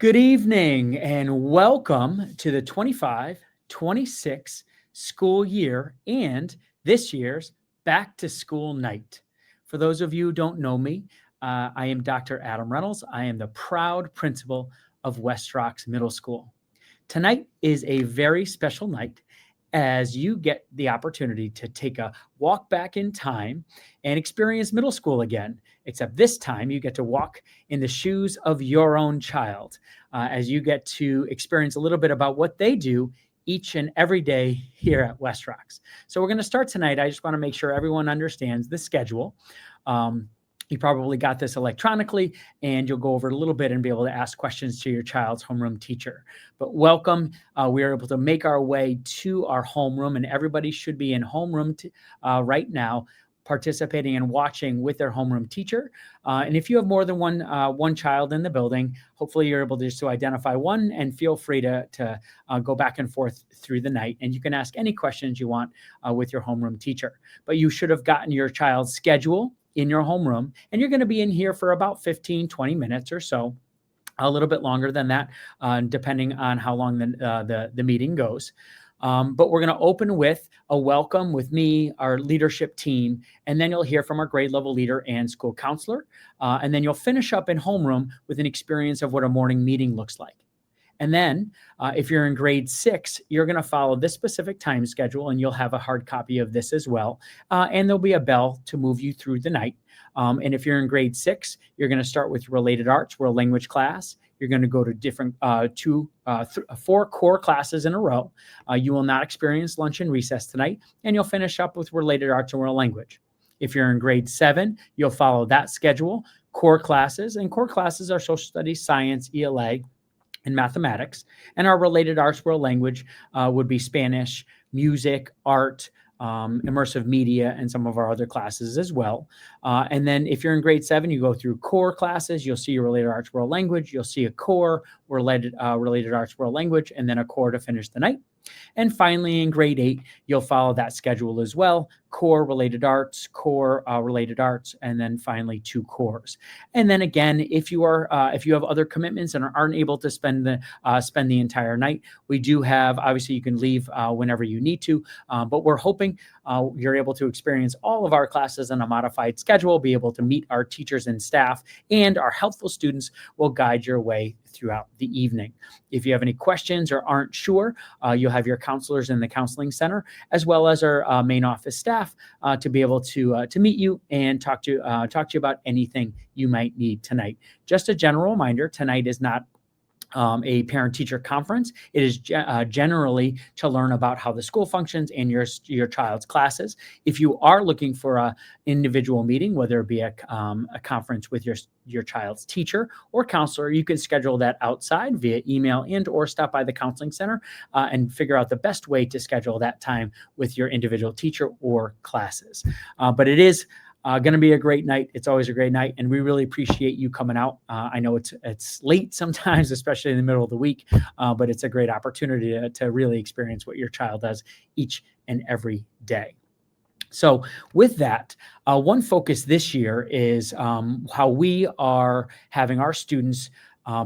Good evening and welcome to the 25-26 school year and this year's Back to School Night. For those of you who don't know me, I am Dr. Adam Reynolds. I am the proud principal of West Rocks Middle School. Tonight is a very special night as you get the opportunity to take a walk back in time and experience middle school again, except this time you get to walk in the shoes of your own child as you get to experience a little bit about what they do each and every day here at West Rocks. So we're going to start tonight. I just want to make sure everyone understands the schedule. You probably got this electronically, and you'll go over it a little bit and be able to ask questions to your child's homeroom teacher. But welcome. We are able to make our way to our homeroom, and everybody should be in homeroom right now, participating and watching with their homeroom teacher. And if you have more than one child in the building, hopefully you're able to just to identify one, and feel free to go back and forth through the night. And you can ask any questions you want with your homeroom teacher. But you should have gotten your child's schedule in your homeroom, and you're going to be in here for about 15-20 minutes or so, a little bit longer than that, depending on how long the meeting goes. But we're going to open with a welcome with me, our leadership team, and then you'll hear from our grade level leader and school counselor. And then you'll finish up in homeroom with an experience of what a morning meeting looks like. And then if you're in grade 6, you're going to follow this specific time schedule, and you'll have a hard copy of this as well. And there'll be a bell to move you through the night. And if you're in grade 6, you're going to start with related arts, world language class. You're going to go to different 4 core classes in a row. You will not experience lunch and recess tonight, and you'll finish up with related arts and world language. If you're in grade 7, you'll follow that schedule, core classes, and core classes are social studies, science, ELA, and mathematics. And our related arts world language would be Spanish, music, art, immersive media, and some of our other classes as well. And then if you're in grade 7, you go through core classes. You'll see your related arts world language. You'll see a core related arts world language, and then a core to finish the night. And finally, in grade 8, you'll follow that schedule as well. Core related arts, core related arts, and then finally 2 cores. And then again, if you have other commitments and aren't able to spend the entire night, we do have, obviously you can leave whenever you need to, but we're hoping you're able to experience all of our classes on a modified schedule, be able to meet our teachers and staff, and our helpful students will guide your way throughout the evening. If you have any questions or aren't sure, you'll have your counselors in the counseling center, as well as our main office staff to be able to meet you and talk to you about anything you might need tonight. Just a general reminder, tonight is not a parent-teacher conference. It is generally to learn about how the school functions and your child's classes. If you are looking for an individual meeting, whether it be a conference with your child's teacher or counselor, you can schedule that outside via email and or stop by the counseling center and figure out the best way to schedule that time with your individual teacher or classes. But it is going to be a great night. It's always a great night, and we really appreciate you coming out. I know it's late sometimes, especially in the middle of the week, but it's a great opportunity to really experience what your child does each and every day. So with that, one focus this year is how we are having our students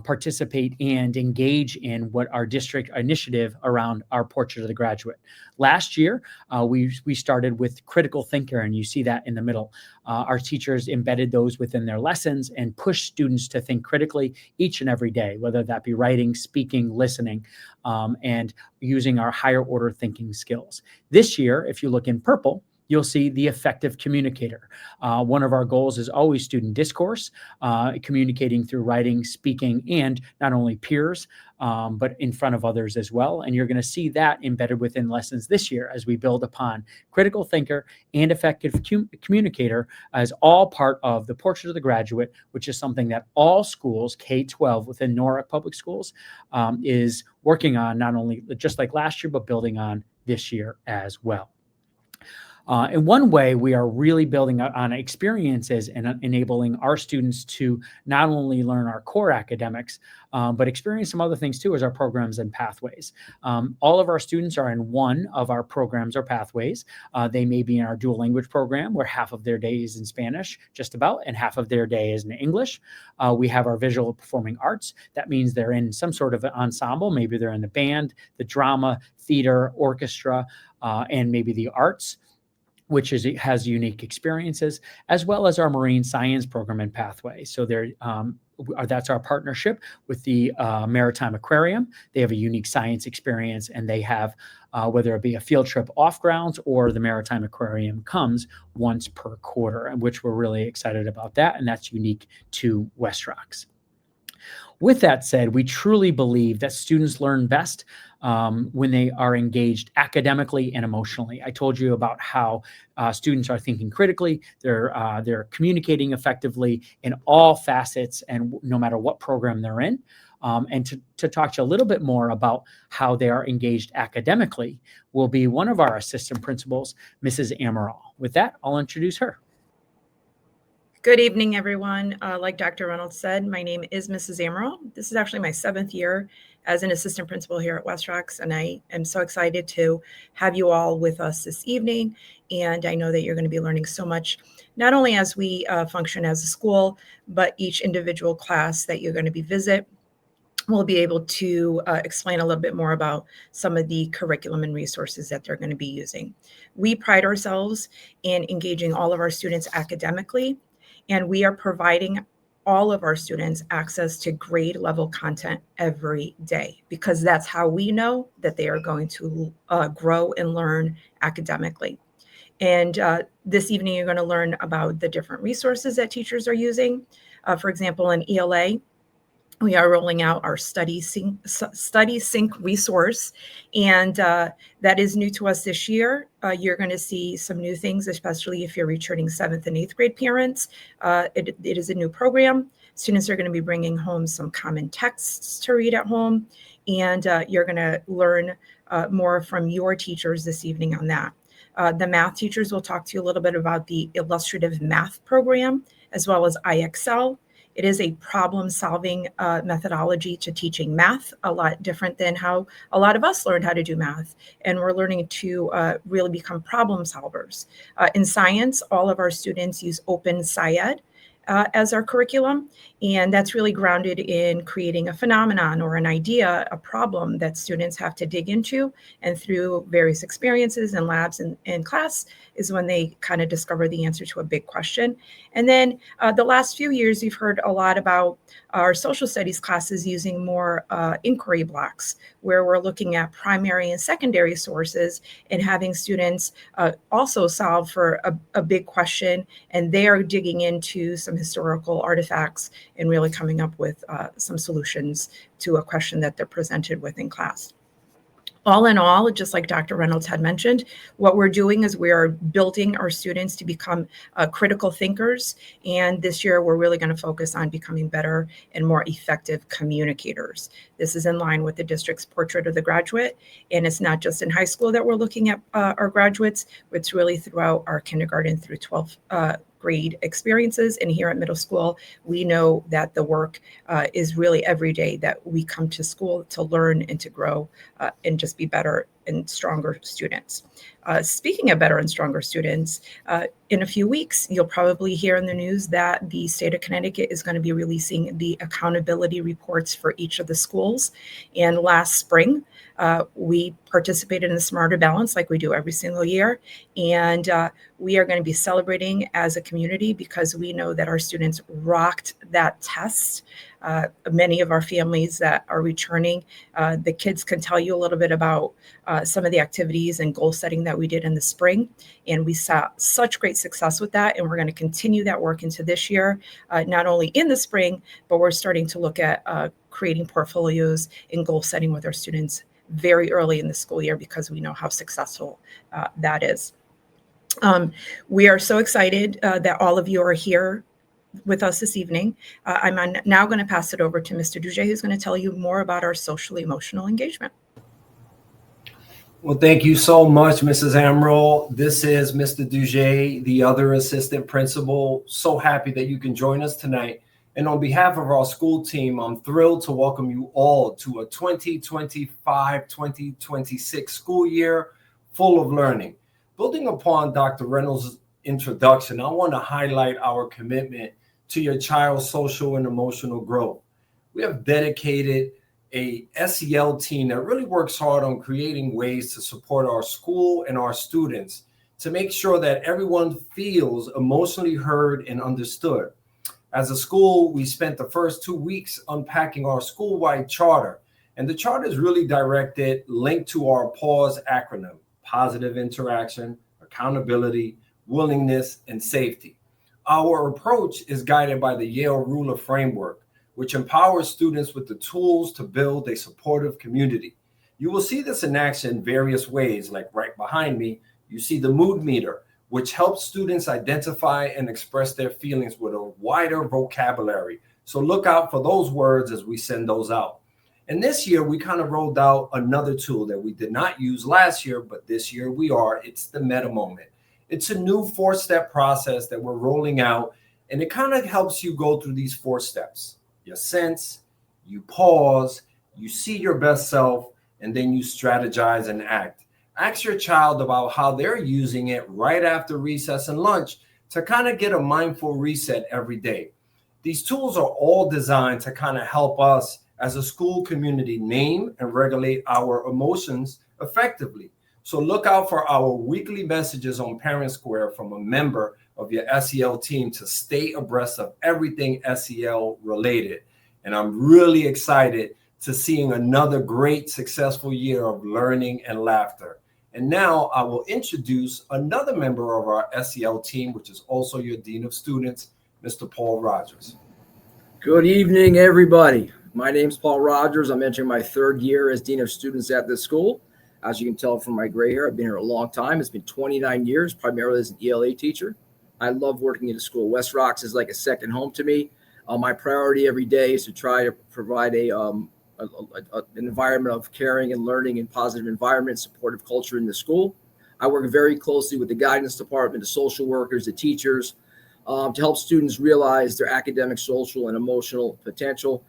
participate and engage in what our district initiative around our Portrait of the Graduate. Last year, we started with critical thinker, and you see that in the middle. Our teachers embedded those within their lessons and pushed students to think critically each and every day, whether that be writing, speaking, listening, and using our higher order thinking skills. This year, if you look in purple, you'll see the effective communicator. One of our goals is always student discourse, communicating through writing, speaking, and not only peers, but in front of others as well. And you're going to see that embedded within lessons this year as we build upon critical thinker and effective communicator as all part of the Portrait of the Graduate, which is something that all schools, K-12 within Norwalk Public Schools, is working on, not only just like last year, but building on this year as well. In one way, we are really building on experiences and enabling our students to not only learn our core academics, but experience some other things too as our programs and pathways. All of our students are in one of our programs or pathways. They may be in our dual language program where half of their day is in Spanish, just about, and half of their day is in English. We have our visual performing arts. That means they're in some sort of an ensemble. Maybe they're in the band, the drama, theater, orchestra, and maybe the arts, which has unique experiences, as well as our marine science program and pathway. So that's our partnership with the Maritime Aquarium. They have a unique science experience, and they have, whether it be a field trip off grounds or the Maritime Aquarium comes once per quarter, and which we're really excited about that, and that's unique to West Rocks. With that said, we truly believe that students learn best when they are engaged academically and emotionally. I told you about how students are thinking critically, they're communicating effectively in all facets and no matter what program they're in. And to talk to you a little bit more about how they are engaged academically will be one of our assistant principals, Mrs. Amaral. With that, I'll introduce her. Good evening, everyone. Like Dr. Reynolds said, my name is Mrs. Amaral. This is actually my 7th year as an assistant principal here at West Rocks, and I am so excited to have you all with us this evening. And I know that you're going to be learning so much, not only as we function as a school, but each individual class that you're going to be visit. We'll be able to explain a little bit more about some of the curriculum and resources that they're going to be using. We pride ourselves in engaging all of our students academically, and we are providing all of our students access to grade level content every day, because that's how we know that they are going to grow and learn academically. And this evening, you're going to learn about the different resources that teachers are using. For example, in ELA, we are rolling out our Study Sync resource, and that is new to us this year. You're going to see some new things, especially if you're returning 7th and 8th grade parents. It is a new program. Students are going to be bringing home some common texts to read at home, and you're going to learn more from your teachers this evening on that. The math teachers will talk to you a little bit about the illustrative math program, as well as IXL. It is a problem-solving methodology to teaching math, a lot different than how a lot of us learned how to do math. And we're learning to really become problem solvers. In science, all of our students use OpenSciED as our curriculum. And that's really grounded in creating a phenomenon or an idea, a problem that students have to dig into. And through various experiences and labs and class is when they kind of discover the answer to a big question. And then the last few years, you've heard a lot about our social studies classes using more inquiry blocks, where we're looking at primary and secondary sources and having students also solve for a big question. And they are digging into some historical artifacts and really coming up with some solutions to a question that they're presented with in class. All in all, just like Dr. Reynolds had mentioned, what we're doing is we are building our students to become critical thinkers. And this year, we're really going to focus on becoming better and more effective communicators. This is in line with the district's portrait of the graduate. And it's not just in high school that we're looking at our graduates, it's really throughout our kindergarten through 12th grade experiences. And here at middle school, we know that the work is really every day that we come to school to learn and to grow and just be better and stronger students. Speaking of better and stronger students, in a few weeks, you'll probably hear in the news that the state of Connecticut is going to be releasing the accountability reports for each of the schools. And last spring, we participated in the Smarter Balance like we do every single year. And we are going to be celebrating as a community because we know that our students rocked that test. Many of our families that are returning, the kids can tell you a little bit about some of the activities and goal setting that we did in the spring. And we saw such great success with that. And we're going to continue that work into this year, not only in the spring, but we're starting to look at creating portfolios and goal setting with our students very early in the school year because we know how successful that is. We are so excited that all of you are here with us this evening. I'm now going to pass it over to Mr. Duge, who's going to tell you more about our social emotional engagement. Well, thank you so much, Mrs. Amaral. This is Mr. Duget, the other assistant principal. So happy that you can join us tonight. And on behalf of our school team, I'm thrilled to welcome you all to a 2025-2026 school year full of learning. Building upon Dr. Reynolds' introduction, I want to highlight our commitment to your child's social and emotional growth. We have dedicated a SEL team that really works hard on creating ways to support our school and our students to make sure that everyone feels emotionally heard and understood. As a school, we spent the first 2 weeks unpacking our school-wide charter, and the charter is really directed, linked to our PAWS acronym: positive interaction, accountability, willingness, and safety. Our approach is guided by the Yale Ruler Framework, which empowers students with the tools to build a supportive community. You will see this in action in various ways, like right behind me, you see the mood meter, which helps students identify and express their feelings with a wider vocabulary. So look out for those words as we send those out. And this year, we kind of rolled out another tool that we did not use last year, but this year we are. It's the Meta Moment. It's a new 4-step process that we're rolling out, and it kind of helps you go through these 4 steps. You sense, you pause, you see your best self, and then you strategize and act. Ask your child about how they're using it right after recess and lunch to kind of get a mindful reset every day. These tools are all designed to kind of help us as a school community name and regulate our emotions effectively. So look out for our weekly messages on Parent Square from a member of your SEL team to stay abreast of everything SEL related. And I'm really excited to seeing another great successful year of learning and laughter. And now I will introduce another member of our SEL team, which is also your Dean of Students, Mr. Paul Rogers. Good evening, everybody. My name is Paul Rogers. I'm entering my 3rd year as Dean of Students at this school. As you can tell from my gray hair, I've been here a long time. It's been 29 years, primarily as an ELA teacher. I love working in the school. West Rocks is like a second home to me. My priority every day is to try to provide an environment of caring and learning and positive environment, supportive culture in the school. I work very closely with the guidance department, the social workers, the teachers, to help students realize their academic, social, and emotional potential.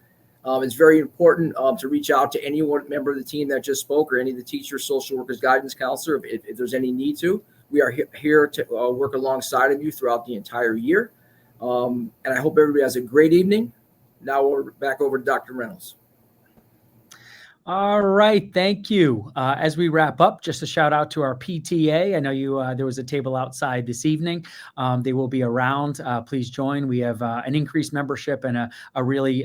It's very important to reach out to any one member of the team that just spoke, or any of the teachers, social workers, guidance counselor, if there's any need to. We are here to work alongside of you throughout the entire year. And I hope everybody has a great evening. Now we're back over to Dr. Reynolds. All right, thank you. As we wrap up, just a shout out to our PTA. I know there was a table outside this evening. They will be around. Please join. We have an increased membership and a really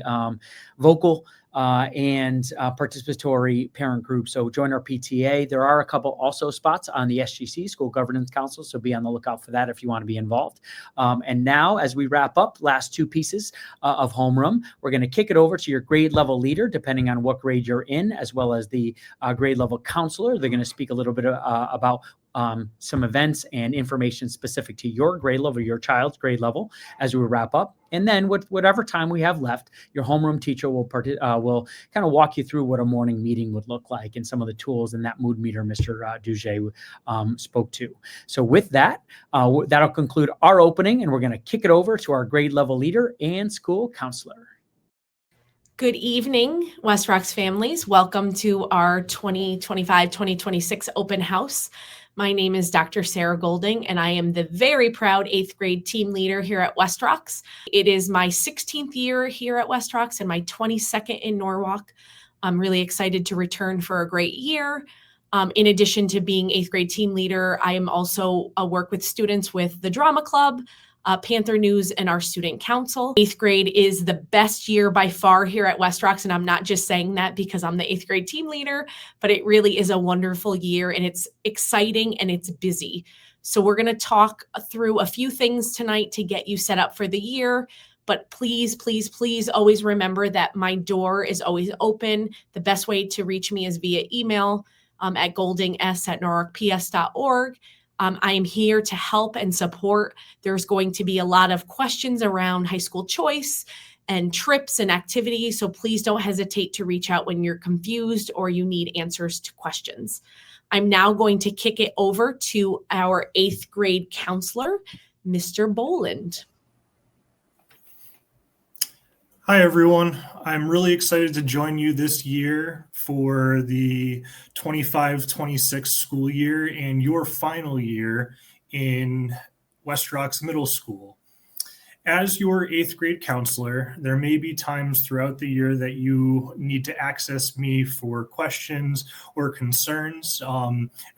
vocal and participatory parent group. So join our PTA. There are a couple also spots on the SGC, School Governance Council, so be on the lookout for that if you want to be involved. And now, as we wrap up, last 2 pieces of homeroom, we're going to kick it over to your grade level leader, depending on what grade you're in, as well as the grade level counselor. They're going to speak a little bit about some events and information specific to your grade level, your child's grade level, as we wrap up. And then whatever time we have left, your homeroom teacher will kind of walk you through what a morning meeting would look like and some of the tools and that mood meter Mr. Duget spoke to. So with that, that'll conclude our opening, and we're going to kick it over to our grade level leader and school counselor. Good evening, West Rocks families. Welcome to our 2025-2026 open house. My name is Dr. Sarah Golding, and I am the very proud 8th grade team leader here at West Rocks. It is my 16th year here at West Rocks and my 22nd in Norwalk. I'm really excited to return for a great year. In addition to being 8th grade team leader, I am also work with students with the Drama Club, Panther News, and our student council. 8th grade is the best year by far here at West Rocks, and I'm not just saying that because I'm the 8th grade team leader, but it really is a wonderful year, and it's exciting and it's busy. So we're going to talk through a few things tonight to get you set up for the year. But please, please, please always remember that my door is always open. The best way to reach me is via email at goldings@norwalkps.org. I am here to help and support. There's going to be a lot of questions around high school choice and trips and activities. So please don't hesitate to reach out when you're confused or you need answers to questions. I'm now going to kick it over to our 8th grade counselor, Mr. Boland. Hi, everyone. I'm really excited to join you this year for the 25-26 school year and your final year in West Rocks Middle School. As your 8th grade counselor, there may be times throughout the year that you need to access me for questions or concerns.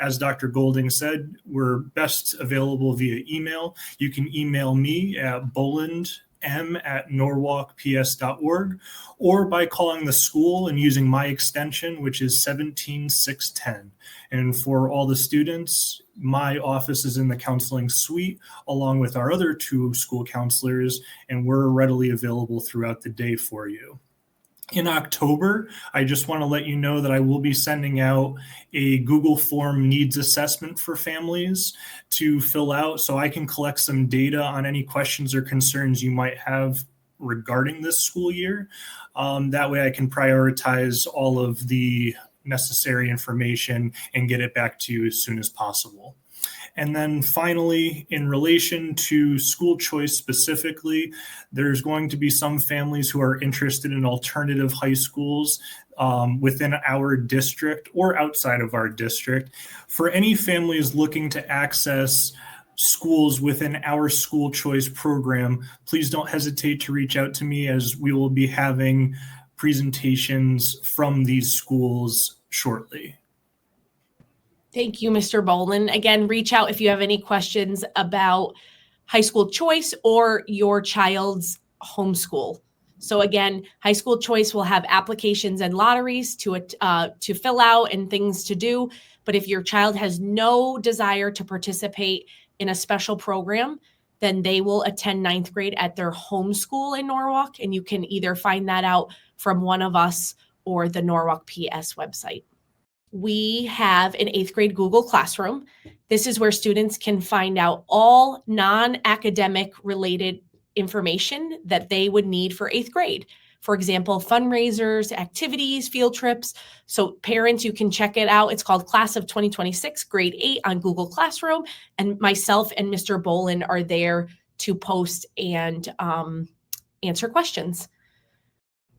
As Dr. Golding said, we're best available via email. You can email me at bolandm@norwalkps.org or by calling the school and using my extension, which is 17610. And for all the students, my office is in the counseling suite along with our other 2 school counselors, and we're readily available throughout the day for you. In October, I just want to let you know that I will be sending out a Google Form needs assessment for families to fill out so I can collect some data on any questions or concerns you might have regarding this school year. That way I can prioritize all of the necessary information and get it back to you as soon as possible. And then finally, in relation to school choice specifically, there's going to be some families who are interested in alternative high schools within our district or outside of our district. For any families looking to access schools within our school choice program, please don't hesitate to reach out to me, as we will be having presentations from these schools shortly. Thank you, Mr. Boland. Again, reach out if you have any questions about high school choice or your child's homeschool. So again, high school choice will have applications and lotteries to fill out and things to do. But if your child has no desire to participate in a special program, then they will attend 9th grade at their homeschool in Norwalk. And you can either find that out from one of us or the Norwalk PS website. We have an 8th grade Google Classroom. This is where students can find out all non-academic related information that they would need for 8th grade. For example, fundraisers, activities, field trips. So parents, you can check it out. It's called Class of 2026, Grade 8 on Google Classroom. And myself and Mr. Boland are there to post and answer questions.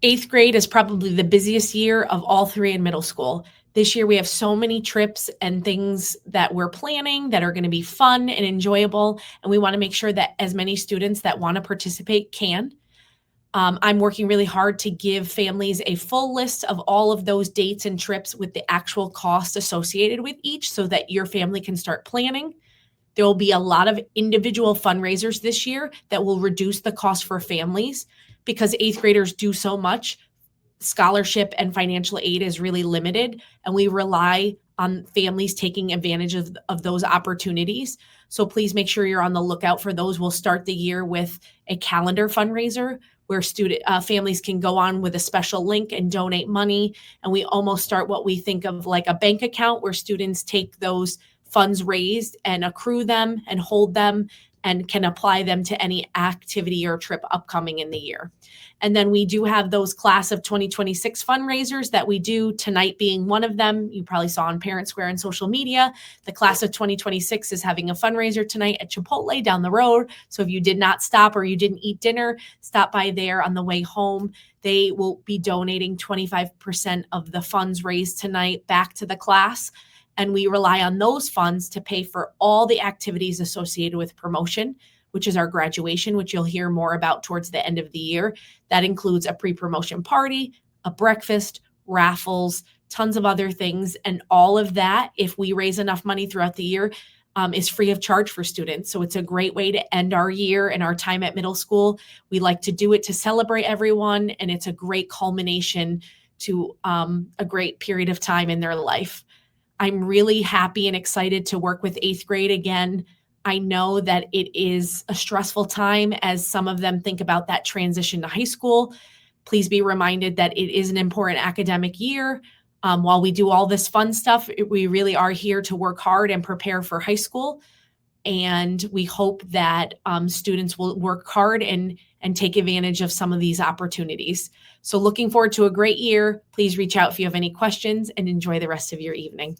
8th grade is probably the busiest year of all 3 in middle school. This year, we have so many trips and things that we're planning that are going to be fun and enjoyable. And we want to make sure that as many students that want to participate can. I'm working really hard to give families a full list of all of those dates and trips with the actual cost associated with each so that your family can start planning. There will be a lot of individual fundraisers this year that will reduce the cost for families because 8th graders do so much. Scholarship and financial aid is really limited, and we rely on families taking advantage of those opportunities. So please make sure you're on the lookout for those. We'll start the year with a calendar fundraiser where families can go on with a special link and donate money. And we almost start what we think of like a bank account where students take those funds raised and accrue them and hold them and can apply them to any activity or trip upcoming in the year. And then we do have those Class of 2026 fundraisers that we do, tonight being one of them. You probably saw on Parent Square and social media. The Class of 2026 is having a fundraiser tonight at Chipotle down the road. So if you did not stop or you didn't eat dinner, stop by there on the way home. They will be donating 25% of the funds raised tonight back to the class. And we rely on those funds to pay for all the activities associated with promotion, which is our graduation, which you'll hear more about towards the end of the year. That includes a pre-promotion party, a breakfast, raffles, tons of other things. And all of that, if we raise enough money throughout the year, is free of charge for students. So it's a great way to end our year and our time at middle school. We like to do it to celebrate everyone, and it's a great culmination to a great period of time in their life. I'm really happy and excited to work with 8th grade again. I know that it is a stressful time as some of them think about that transition to high school. Please be reminded that it is an important academic year. While we do all this fun stuff, we really are here to work hard and prepare for high school. And we hope that students will work hard and take advantage of some of these opportunities. So looking forward to a great year. Please reach out if you have any questions and enjoy the rest of your evening.